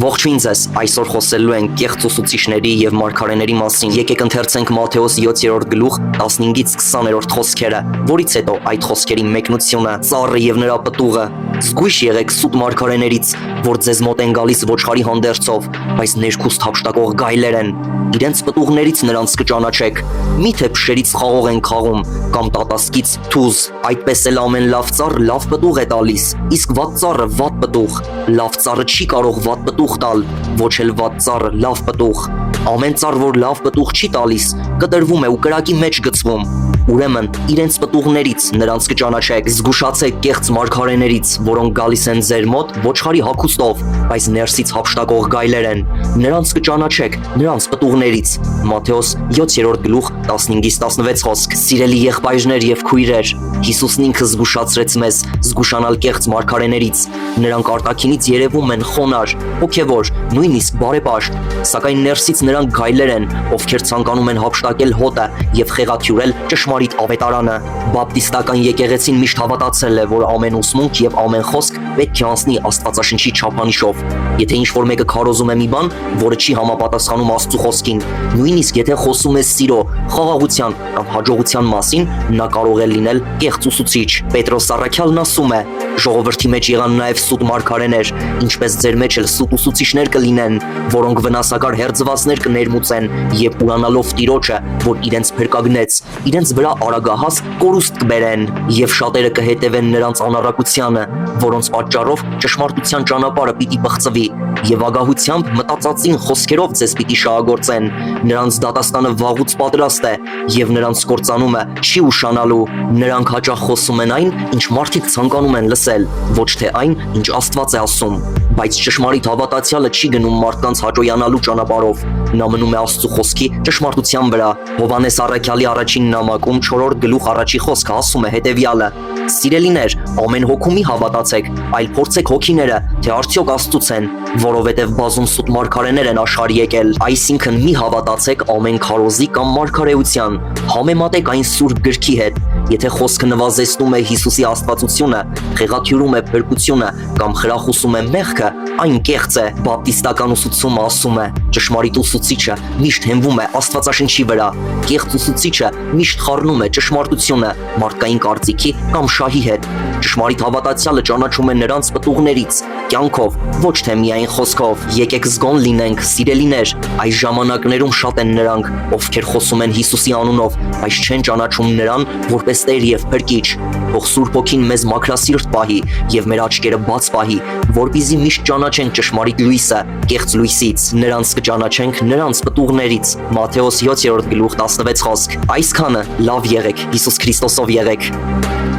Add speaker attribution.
Speaker 1: Ողջույն ձեզ, այսօր խոսելու ենք կեղծ ուսուցիչների եւ մարգարեների մասին։ Եկեք ընթերցենք Մատթեոս 7-րդ գլուխ 15-ից 20-րդ խոսքերը, որից հետո այդ խոսքերի մեկնությունը, ծառը եւ նրա պտուղը։ Զգույշ եղեք սուտ մարգարեներից, որ ձեզ մոտ են գալիս ոչխարի հանդերձով, բայց ներքուստ հափշտակող գայլեր են։ Իրենց պտուղներից նրանց կճանաչեք։ Միթե փշերից խաղող են խաղում կամ տատասկից թուզ, այդպես էլ ամեն լավ ծառ լավ պտուղ է տալիս, իսկ վատ ծառը վատ պտուղ։ Լավ ծառը չի կարող վատ պտուղ տալ, ոչ էլ վատ ծառը լավ պտուղ։ Ամեն ծառ, որ լավ պտուղ չի տալիս, կտրվում է ու կրակի մեջ գցվում։ Ուրեմն իրենց պտուղներից նրանց կճանաչեք։ Զգուշացեք կեղծ մարգարեներից, որոնք գալիս են ձեր մոտ ոչխարի հագուստով, բայց ներսից հափշտակող գայլեր են։ Նրանց կճանաչեք նրանց պտուղներից։ Մատթեոս 7-րդ գլուխ 15-ից 16 խոսք։ Սիրելի եղբայրներ եւ քույրեր, Հիսուսն ինքը զգուշացրեց մեզ զգուշանալ կեղծ մարգարեներից։ Նրանք արտաքինից երևում են խոնար, հոգևոր, նույնիսկ բարեպաշտ, սակայն ներսից նրանք գայլեր են, ովքեր ցանկանում են հափշտակել հոտը եւ խեղաթյուրել ճշմարիտ ավետարանը։ Բապտիստական եկեղեցին միշտ հավատացել է, որ ամեն ուսմունք եւ ամեն խոսք պետք է անցնի Աստվածաշնչի չափանիշով։ Եթե ինչ-որ մեկը քարոզում է մի բան, որը չի համապատասխանում Աստծո խոսքին, նույնիսկ եթե խոսում է սիրո, խաղաղության կամ հաջողության մասին, նա կարող է լինել կեղծ ուսուցիչ։ Պետրոս առաքյալն ասում է. ժողովրդի մեջ եղան նաև սուտ մարգարեներ, ինչպես ձեր մեջ էլ սուտ ուսուցիչներ կլինեն, որոնք վնասակար հերձվածներ կներմուծեն եւ ուրանալով Տիրոջը, որ իրենց փրկագնեց, իրենց վրա արագահաս կորուստ կբերեն եւ շատերը կհետևեն նրանց անառակությանը, որոնց պատճառով ճշմարտության ճանապարհը պիտի բղծվի եւ ագահությամբ մտածածին խոսքերով ձեզ պիտի շահագործեն։ Նրանց դատաստանը վաղուց պատրաստ է եւ նրանց կործանումը չի ուշանալու։ Նրանք հաճախ խոսում են այն, ինչ մարդիկ ցանկանում են լսել, ոչ թե այն, ինչ Աստված է ասում, բայց ճշմարիտ հավատացյալը չի գնում մարդկանց հաջողանալու ճանապարհով, նա մնում է Աստծո խոսքի ճշմարտության վրա։ Հովհաննես առաքյալի առաջին նամակում 4-րդ գլուխ առաջի խոսքը ասում է հետևյալը. Սիրելիներ, ամեն հոգու մի հավատացեք, այլ փորձեք հոգիները, թե արդյոք Աստծուց են, որովհետև բազում սուտ մարգարեներ են աշխարհ եկել։ Այսինքն մի հավատացեք ամեն քարոզի կամ մարգարեության, համեմատեք այն Սուրբ գրքի հետ։ Եթե խոսքը նվազեցնում է Հիսուսի աստվածությունը, խեղաթյուրում է փրկությունը կամ խրախուսում է մեղքը, այն կեղծ է։ Բապտիստական ուսուցումը ասում է. ճշմարիտ ուսուցիչը միշտ հենվում է Աստվածաշնչի վրա, կեղծ ուսուցիչը միշտ խառնում է ճշմարտությունը մարդկային կարծիքի կամ շահի հետ։ Ճշմարիտ հավատացյալը ճանաչում է նրանց պտուղներից, կյանքով, ոչ թե միայն խոսքով։ Եկեք զգոն լինենք, սիրելիներ, այս ժամանակներում շատ են նրանք, ովքեր խոսում են Հիսուսի անունով, բայց չեն ճանաչում նրան որպես Տեր եւ Փրկիչ։ Թող Սուրբ Հոգին մեզ մաքրասիրտ պահի եւ մեր աչքերը բաց պահի, որպեսզի միշտ ճանաչենք ճշմարիտ լույսը կեղծ լույսից։ Նրանց կճանաչենք նրանց պտուղներից։ Մատթեոս 7-րդ գլուխ 16 խոսք։ Այսքանը լավ եղեք, Հիսուս Քրիստոսով եղեք։